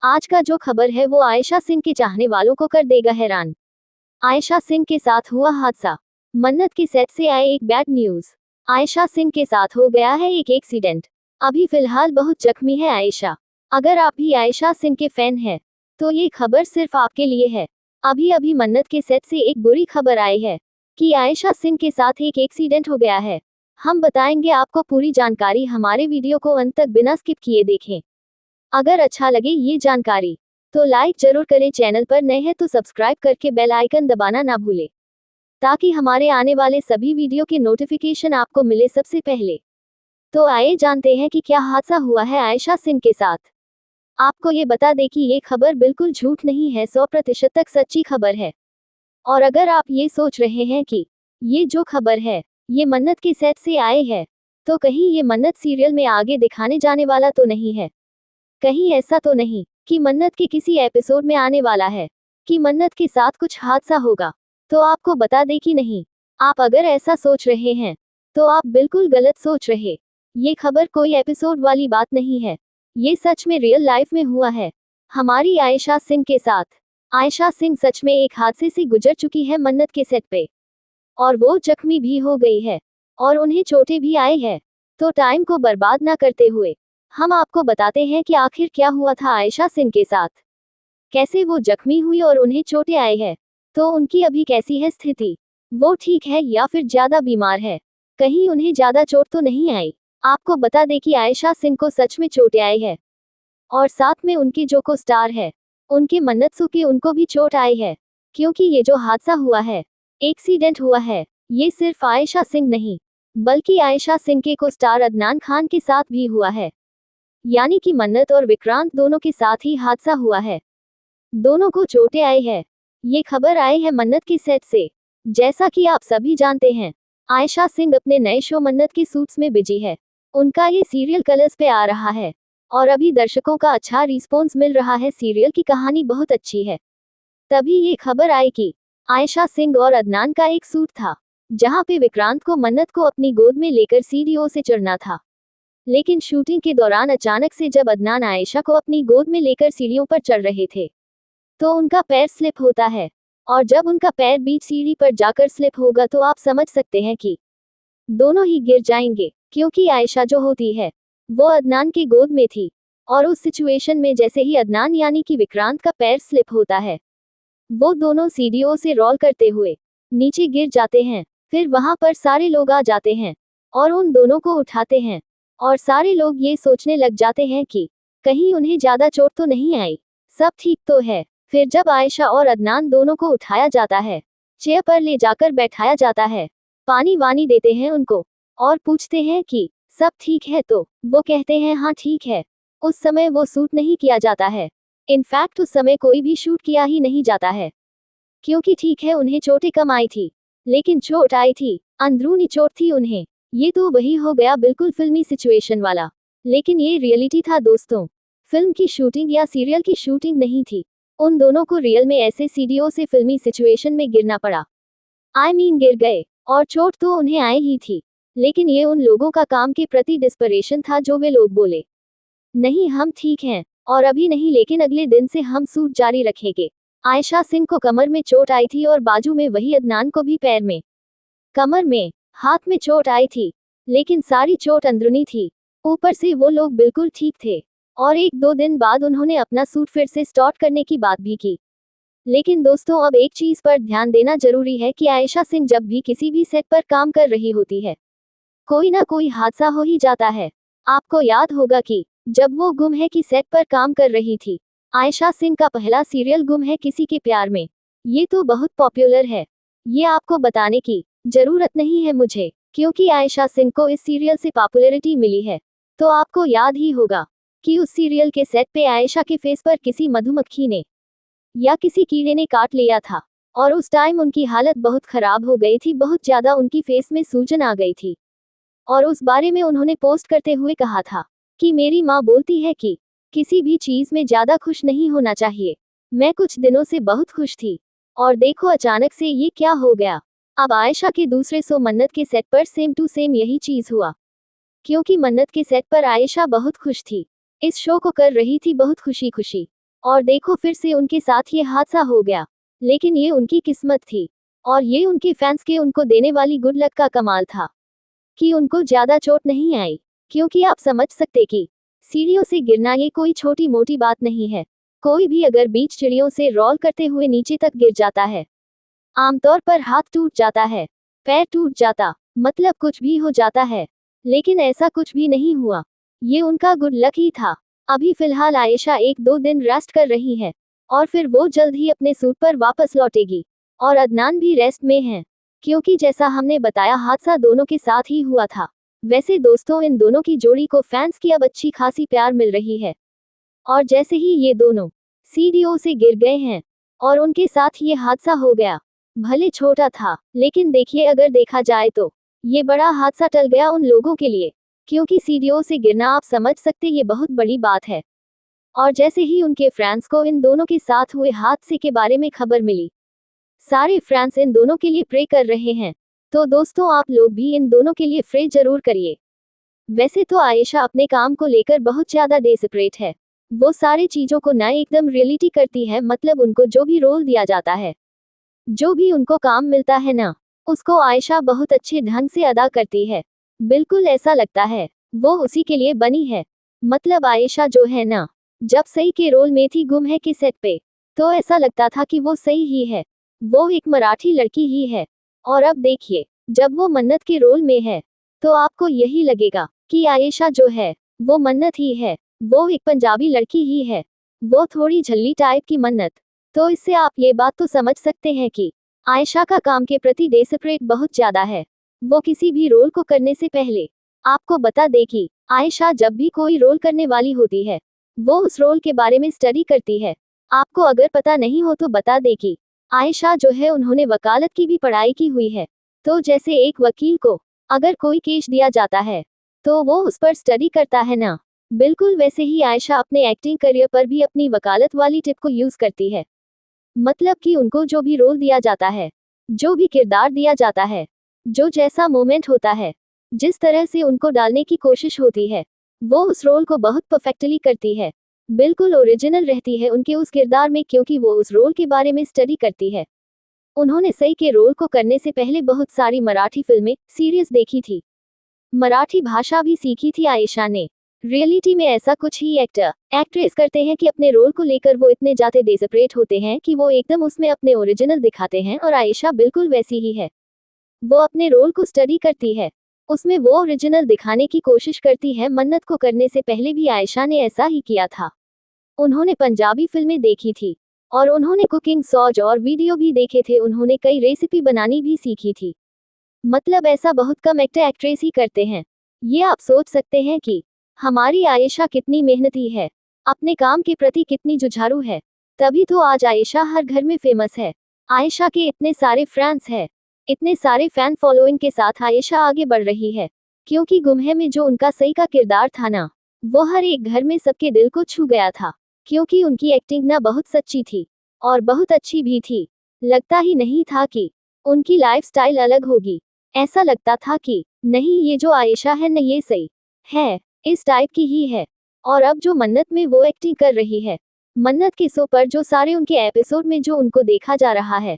आज का जो खबर है वो आयशा सिंह के चाहने वालों को कर देगा हैरान। आयशा सिंह के साथ हुआ हादसा। मन्नत के सेट से आए एक बैड न्यूज। आयशा सिंह के साथ हो गया है एक एक्सीडेंट। अभी फिलहाल बहुत जख्मी है आयशा। अगर आप भी आयशा सिंह के फैन हैं, तो ये खबर सिर्फ आपके लिए है। अभी अभी मन्नत के सेट से एक बुरी खबर आई है कि आयशा सिंह के साथ एक एक्सीडेंट हो गया है। हम बताएंगे आपको पूरी जानकारी, हमारे वीडियो को अंत तक बिना स्किप किए देखें। अगर अच्छा लगे ये जानकारी तो लाइक जरूर करें, चैनल पर नए हैं तो सब्सक्राइब करके बेल आइकन दबाना ना भूलें, ताकि हमारे आने वाले सभी वीडियो के नोटिफिकेशन आपको मिले सबसे पहले। तो आइए जानते हैं कि क्या हादसा हुआ है आयशा सिंह के साथ। आपको ये बता दें कि ये खबर बिल्कुल झूठ नहीं है, 100% तक सच्ची खबर है। और अगर आप ये सोच रहे हैं कि ये जो खबर है ये मन्नत के सेट से आए है, तो कहीं ये मन्नत सीरियल में आगे दिखाने जाने वाला तो नहीं है। कहीं ऐसा तो नहीं कि मन्नत के किसी एपिसोड में आने वाला है कि मन्नत के साथ कुछ हादसा होगा। तो आपको बता दें कि नहीं। आप अगर ऐसा सोच रहे हैं तो आप बिल्कुल गलत सोच रहे। ये खबर कोई एपिसोड वाली बात नहीं है, ये सच में रियल लाइफ में हुआ है हमारी आयशा सिंह के साथ। आयशा सिंह सच में एक हादसे से गुजर चुकी है मन्नत के सेट पे, और वो जख्मी भी हो गई है और उन्हें चोटें भी आई है। तो टाइम को बर्बाद ना करते हुए हम आपको बताते हैं कि आखिर क्या हुआ था आयशा सिंह के साथ, कैसे वो जख्मी हुई और उन्हें चोटें आई है। तो उनकी अभी कैसी है स्थिति, वो ठीक है या फिर ज्यादा बीमार है, कहीं उन्हें ज्यादा चोट तो नहीं आई। आपको बता दें कि आयशा सिंह को सच में चोटें आई है, और साथ में उनके जो को स्टार है उनके मन्नत सु की उनको भी चोट आई है। क्योंकि ये जो हादसा हुआ है, एक्सीडेंट हुआ है, ये सिर्फ आयशा सिंह नहीं बल्कि आयशा सिंह के को स्टार अदनान खान के साथ भी हुआ है। यानी कि मन्नत और विक्रांत दोनों के साथ ही हादसा हुआ है, दोनों को चोटें आई है। ये खबर आई है मन्नत के सेट से। जैसा कि आप सभी जानते हैं, आयशा सिंह अपने नए शो मन्नत के सूट्स में बिजी है। उनका ये सीरियल कलर्स पे आ रहा है और अभी दर्शकों का अच्छा रिस्पॉन्स मिल रहा है, सीरियल की कहानी बहुत अच्छी है। तभी ये खबर आई कि आयशा सिंह और अदनान का एक सूट था, जहां पे विक्रांत को मन्नत को अपनी गोद में लेकर सीढ़ियों से चढ़ना था। लेकिन शूटिंग के दौरान अचानक से जब अदनान आयशा को अपनी गोद में लेकर सीढ़ियों पर चढ़ रहे थे, तो उनका पैर स्लिप होता है। और जब उनका पैर बीच सीढ़ी पर जाकर स्लिप होगा तो आप समझ सकते हैं कि दोनों ही गिर जाएंगे, क्योंकि आयशा जो होती है वो अदनान की गोद में थी। और उस सिचुएशन में जैसे ही अदनान यानी कि विक्रांत का पैर स्लिप होता है, वो दोनों सीढ़ियों से रोल करते हुए नीचे गिर जाते हैं। फिर वहां पर सारे लोग आ जाते हैं और उन दोनों को उठाते हैं, और सारे लोग ये सोचने लग जाते हैं कि कहीं उन्हें ज्यादा चोट तो नहीं आई, सब ठीक तो है। फिर जब आयशा और अदनान दोनों को उठाया जाता है, चेयर पर ले जाकर बैठाया जाता है, पानी वानी देते हैं उनको और पूछते हैं कि सब ठीक है, तो वो कहते हैं हाँ ठीक है। उस समय वो शूट नहीं किया जाता है, इनफैक्ट उस समय कोई भी शूट किया ही नहीं जाता है, क्योंकि ठीक है उन्हें चोटें कम आई थी, लेकिन चोट आई थी, अंदरूनी चोट थी उन्हें। ये तो वही हो गया बिल्कुल फिल्मी सिचुएशन वाला, लेकिन ये रियलिटी था दोस्तों। फिल्म की शूटिंग या सीरियल की शूटिंग नहीं थी, उन दोनों को रियल में ऐसे सीढ़ियों से फिल्मी सिचुएशन में गिरना पड़ा। गिर गए, और चोट तो उन्हें आई ही थी, लेकिन ये उन लोगों का काम के प्रति डिस्परेशन था जो वे लोग बोले नहीं हम ठीक हैं और अभी नहीं, लेकिन अगले दिन से हम शूट जारी रखेंगे। आयशा सिंह को कमर में चोट आई थी और बाजू में, वही अदनान को भी पैर में, कमर में, हाथ में चोट आई थी, लेकिन सारी चोट अंदरूनी थी। ऊपर से वो लोग बिल्कुल ठीक थे और 1-2 दिन बाद उन्होंने अपना सूट फिर से स्टार्ट करने की बात भी की। लेकिन दोस्तों अब एक चीज पर ध्यान देना जरूरी है कि आयशा सिंह जब भी किसी भी सेट पर काम कर रही होती है, कोई ना कोई हादसा हो ही जाता है। आपको याद होगा कि जब वो गुम है कि सेट पर काम कर रही थी, आयशा सिंह का पहला सीरियल गुम है किसी के प्यार में, ये तो बहुत पॉपुलर है, ये आपको बताने की जरूरत नहीं है मुझे, क्योंकि आयशा सिंह को इस सीरियल से पॉपुलैरिटी मिली है। तो आपको याद ही होगा कि उस सीरियल के सेट पे आयशा के फेस पर किसी मधुमक्खी ने या किसी कीड़े ने काट लिया था, और उस टाइम उनकी हालत बहुत खराब हो गई थी, बहुत ज्यादा उनकी फेस में सूजन आ गई थी। और उस बारे में उन्होंने पोस्ट करते हुए कहा था कि मेरी माँ बोलती है कि किसी भी चीज में ज्यादा खुश नहीं होना चाहिए। मैं कुछ दिनों से बहुत खुश थी, और देखो अचानक से ये क्या हो गया। अब आयशा के दूसरे शो मन्नत के सेट पर सेम टू सेम यही चीज हुआ, क्योंकि मन्नत के सेट पर आयशा बहुत खुश थी, इस शो को कर रही थी बहुत खुशी खुशी, और देखो फिर से उनके साथ ये हादसा हो गया। लेकिन ये उनकी किस्मत थी, और ये उनके फैंस के उनको देने वाली गुड लक का कमाल था कि उनको ज्यादा चोट नहीं आई। क्योंकि आप समझ सकते कि सीढ़ियों से गिरना ये कोई छोटी मोटी बात नहीं है। कोई भी अगर बीच सीढ़ियों से रोल करते हुए नीचे तक गिर जाता है, आमतौर पर हाथ टूट जाता है, पैर टूट जाता, मतलब कुछ भी हो जाता है। लेकिन ऐसा कुछ भी नहीं हुआ। ये उनका गुड लक ही था। अभी फिलहाल आयशा 1-2 दिन रेस्ट कर रही है, और फिर वो जल्द ही अपने सूट पर वापस लौटेगी। और अदनान भी रेस्ट में है, क्योंकि जैसा हमने बताया हादसा दोनों के साथ ही हुआ था। वैसे दोस्तों, इन दोनों की जोड़ी को फैंस की अब अच्छी खासी प्यार मिल रही है। और जैसे ही ये दोनों सीढ़ियों से गिर गए हैं और उनके साथ ये हादसा हो गया, भले छोटा था, लेकिन देखिए अगर देखा जाए तो ये बड़ा हादसा टल गया उन लोगों के लिए। क्योंकि सीढ़ियों से गिरना आप समझ सकते ये बहुत बड़ी बात है। और जैसे ही उनके फ्रेंड्स को इन दोनों के साथ हुए हादसे के बारे में खबर मिली, सारे फ्रेंड्स इन दोनों के लिए प्रे कर रहे हैं। तो दोस्तों, आप लोग भी इन दोनों के लिए प्रे जरूर करिए। वैसे तो आयशा अपने काम को लेकर बहुत ज्यादा डेस्परेट है। वो सारी चीजों को ना एकदम रियलिटी करती है, मतलब उनको जो भी रोल दिया जाता है, जो भी उनको काम मिलता है ना, उसको आयशा बहुत अच्छे ढंग से अदा करती है। बिल्कुल ऐसा लगता है वो उसी के लिए बनी है। मतलब आयशा जो है ना, जब सही के रोल में थी गुम है के सेट पे, तो ऐसा लगता था कि वो सही ही है, वो एक मराठी लड़की ही है। और अब देखिए, जब वो मन्नत के रोल में है, तो आपको यही लगेगा कि आयशा जो है वो मन्नत ही है, वो एक पंजाबी लड़की ही है, वो थोड़ी झल्ली टाइप की मन्नत। तो इससे आप ये बात तो समझ सकते हैं कि आयशा का काम के प्रति डेस्परेट बहुत ज्यादा है। वो किसी भी रोल को करने से पहले आपको बता दे कि आयशा जब भी कोई रोल करने वाली होती है, वो उस रोल के बारे में स्टडी करती है। आपको अगर पता नहीं हो तो बता दे कि आयशा जो है उन्होंने वकालत की भी पढ़ाई की हुई है। तो जैसे एक वकील को अगर कोई केस दिया जाता है, तो वो उस पर स्टडी करता है ना, बिल्कुल वैसे ही आयशा अपने एक्टिंग करियर पर भी अपनी वकालत वाली टिप को यूज करती है। मतलब कि उनको जो भी रोल दिया जाता है, जो भी किरदार दिया जाता है, जो जैसा मोमेंट होता है, जिस तरह से उनको डालने की कोशिश होती है, वो उस रोल को बहुत परफेक्टली करती है। बिल्कुल ओरिजिनल रहती है उनके उस किरदार में, क्योंकि वो उस रोल के बारे में स्टडी करती है। उन्होंने सई के रोल को करने से पहले बहुत सारी मराठी फिल्में, सीरीज देखी थी, मराठी भाषा भी सीखी थी आयशा ने। रियलिटी में ऐसा कुछ ही एक्टर एक्ट्रेस करते हैं कि अपने रोल को लेकर वो इतने ज्यादा डेस्परेट होते हैं कि वो एकदम उसमें अपने ओरिजिनल दिखाते हैं, और आयशा बिल्कुल वैसी ही है। वो अपने रोल को स्टडी करती है, उसमें वो ओरिजिनल दिखाने की कोशिश करती है। मन्नत को करने से पहले भी आयशा ने ऐसा ही किया था। उन्होंने पंजाबी फिल्में देखी थी, और उन्होंने कुकिंग शोज और वीडियो भी देखे थे। उन्होंने कई रेसिपी बनानी भी सीखी थी। मतलब ऐसा बहुत कम एक्टर एक्ट्रेस ही करते हैं। ये आप सोच सकते हैं कि हमारी आयशा कितनी मेहनती है, अपने काम के प्रति कितनी जुझारू है। तभी तो आज आयशा हर घर में फेमस है। आयशा के इतने सारे फैंस हैं, इतने सारे फैन फॉलोइंग के साथ आयशा आगे बढ़ रही है। क्योंकि गुम है में जो उनका सही का किरदार था ना, वो हर एक घर में सबके दिल को छू गया था। क्योंकि उनकी एक्टिंग ना बहुत सच्ची थी, और बहुत अच्छी भी थी। लगता ही नहीं था कि उनकी लाइफस्टाइल अलग होगी। ऐसा लगता था कि नहीं, ये जो आयशा है न, ये सही है, इस टाइप की ही है। और अब जो मन्नत में वो एक्टिंग कर रही है, मन्नत के शो पर जो सारे उनके एपिसोड में जो उनको देखा जा रहा है,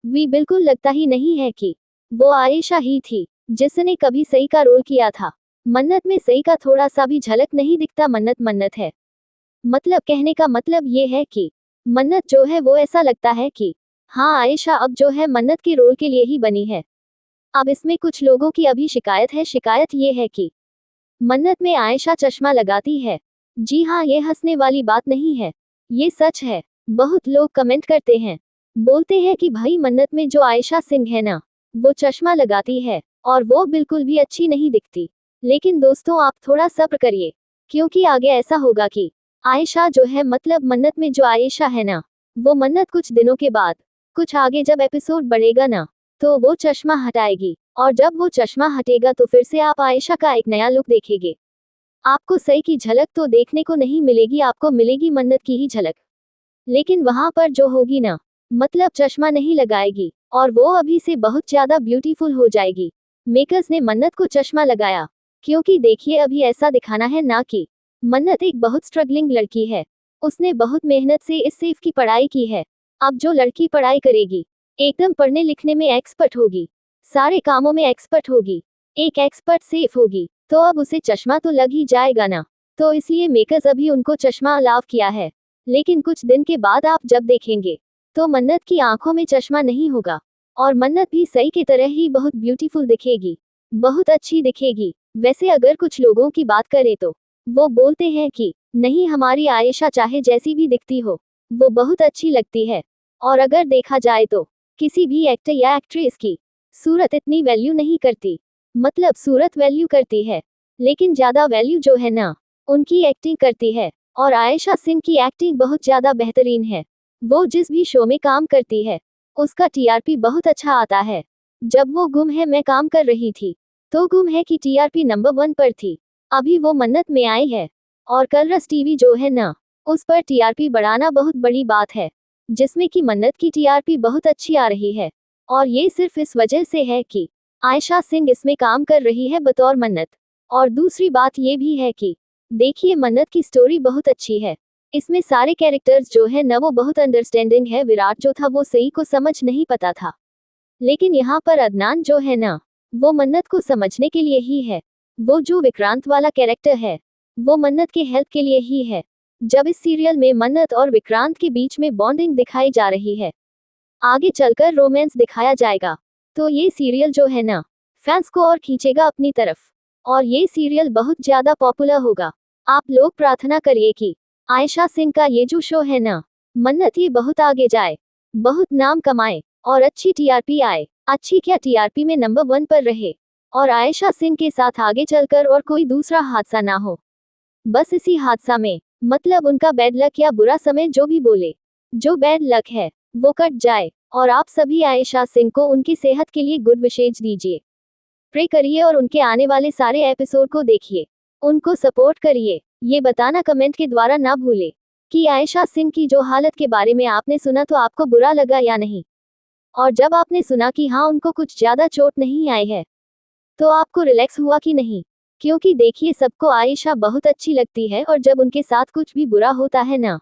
वी बिल्कुल लगता ही नहीं है कि वो आयशा ही थी जिसने कभी सही का रोल किया था। मन्नत में सही का थोड़ा सा भी झलक नहीं दिखता। मन्नत मन्नत है। मतलब कहने का मतलब ये है कि मन्नत जो है वो ऐसा लगता है कि हाँ, आयशा अब जो है मन्नत के रोल के लिए ही बनी है। अब इसमें कुछ लोगों की अभी शिकायत है। शिकायत ये है कि मन्नत में आयशा चश्मा लगाती है। जी हाँ, ये हंसने वाली बात नहीं है, ये सच है। बहुत लोग कमेंट करते हैं, बोलते हैं कि भाई मन्नत में जो आयशा सिंह है ना, वो चश्मा लगाती है और वो बिल्कुल भी अच्छी नहीं दिखती। लेकिन दोस्तों, आप थोड़ा सब्र करिए, क्योंकि आगे ऐसा होगा कि आयशा जो है, मतलब मन्नत में जो आयशा है ना, वो मन्नत कुछ दिनों के बाद, कुछ आगे जब एपिसोड बढ़ेगा ना, तो वो चश्मा हटाएगी। और जब वो चश्मा हटेगा तो फिर से आप आयशा का एक नया लुक देखेंगे। आपको सही की झलक तो देखने को नहीं मिलेगी, आपको मिलेगी मन्नत की ही झलक। लेकिन वहां पर जो होगी ना, मतलब चश्मा नहीं लगाएगी, और वो अभी से बहुत ज्यादा ब्यूटीफुल हो जाएगी। मेकर्स ने मन्नत को चश्मा लगाया, क्योंकि देखिए अभी ऐसा दिखाना है ना कि मन्नत एक बहुत स्ट्रगलिंग लड़की है। उसने बहुत मेहनत से इस सेफ की पढ़ाई की है। अब जो लड़की पढ़ाई करेगी, एकदम पढ़ने लिखने में एक्सपर्ट होगी, सारे कामों में एक्सपर्ट होगी, एक एक्सपर्ट सेफ होगी, तो अब उसे चश्मा तो लग ही जाएगा ना। तो इसलिए मेकर्स अभी उनको चश्मा अलाव किया है। लेकिन कुछ दिन के बाद आप जब देखेंगे, तो मन्नत की आंखों में चश्मा नहीं होगा, और मन्नत भी सही की तरह ही बहुत ब्यूटीफुल दिखेगी, बहुत अच्छी दिखेगी। वैसे अगर कुछ लोगों की बात करें तो वो बोलते हैं कि नहीं, हमारी आयशा चाहे जैसी भी दिखती हो, वो बहुत अच्छी लगती है। और अगर देखा जाए तो किसी भी एक्टर या एक्ट्रेस की सूरत इतनी वैल्यू नहीं करती, मतलब सूरत वैल्यू करती है, लेकिन ज्यादा वैल्यू जो है ना, उनकी एक्टिंग करती है। और आयशा सिंह की एक्टिंग बहुत ज्यादा बेहतरीन है। वो जिस भी शो में काम करती है, उसका टीआरपी बहुत अच्छा आता है। जब वो गुम है मैं काम कर रही थी, तो गुम है की टीआरपी नंबर 1 पर थी। अभी वो मन्नत में आई है, और कलरस टीवी जो है ना, उस पर टीआरपी बढ़ाना बहुत बड़ी बात है, जिसमें कि मन्नत की टीआरपी बहुत अच्छी आ रही है। और ये सिर्फ इस वजह से है कि आयशा सिंह इसमें काम कर रही है बतौर मन्नत। और दूसरी बात ये भी है कि देखिए, मन्नत की स्टोरी बहुत अच्छी है। इसमें सारे कैरेक्टर्स जो है ना, वो बहुत अंडरस्टैंडिंग है। विराट जो था वो सही को समझ नहीं पता था, लेकिन यहाँ पर अदनान जो है ना, वो मन्नत को समझने के लिए ही है। वो जो विक्रांत वाला कैरेक्टर है, वो मन्नत के हेल्प के लिए ही है। जब इस सीरियल में मन्नत और विक्रांत के बीच में बॉन्डिंग दिखाई जा रही है, आगे चलकर रोमांस दिखाया जाएगा, तो ये सीरियल जो है ना, फैंस को और खींचेगा अपनी तरफ, और ये सीरियल बहुत ज्यादा पॉपुलर होगा। आप लोग प्रार्थना करिए कि आयशा सिंह का ये जो शो है ना, मन्नत, ये बहुत आगे जाए, बहुत नाम कमाए, और अच्छी टीआरपी आए। अच्छी क्या, टीआरपी में नंबर 1 पर रहे, और आयशा सिंह के साथ आगे चलकर और कोई दूसरा हादसा ना हो। बस इसी हादसा में, मतलब उनका बैड लक या बुरा समय जो भी बोले, जो बैड लक है वो कट जाए। और आप सभी आयशा सिंह को उनकी सेहत के लिए गुड विशेष दीजिए, प्रे करिए, और उनके आने वाले सारे एपिसोड को देखिए, उनको सपोर्ट करिए। ये बताना कमेंट के द्वारा ना भूले कि आयशा सिंह की जो हालत के बारे में आपने सुना, तो आपको बुरा लगा या नहीं। और जब आपने सुना कि हाँ, उनको कुछ ज्यादा चोट नहीं आई है, तो आपको रिलैक्स हुआ कि नहीं। क्योंकि देखिए, सबको आयशा बहुत अच्छी लगती है, और जब उनके साथ कुछ भी बुरा होता है ना,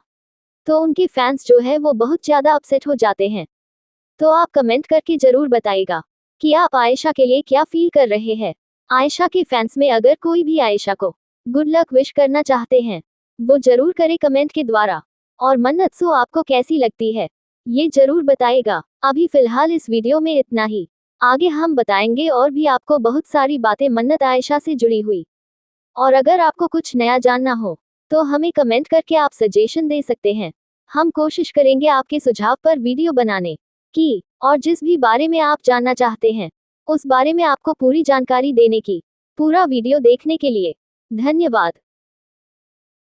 तो उनके फैंस जो है वो बहुत ज्यादा अपसेट हो जाते हैं। तो आप कमेंट करके जरूर बताइएगा कि आप आयशा के लिए क्या फील कर रहे हैं। आयशा के फैंस में अगर कोई भी आयशा को गुड लक विश करना चाहते हैं, वो जरूर करे कमेंट के द्वारा। और मन्नत सो आपको कैसी लगती है, ये जरूर बताइएगा। अभी फिलहाल इस वीडियो में इतना ही, आगे हम बताएंगे और भी आपको बहुत सारी बातें मन्नत आयशा से जुड़ी हुई। और अगर आपको कुछ नया जानना हो, तो हमें कमेंट करके आप सजेशन दे सकते हैं। हम कोशिश करेंगे आपके सुझाव पर वीडियो बनाने की, और जिस भी बारे में आप जानना चाहते हैं, उस बारे में आपको पूरी जानकारी देने की। पूरा वीडियो देखने के लिए धन्यवाद।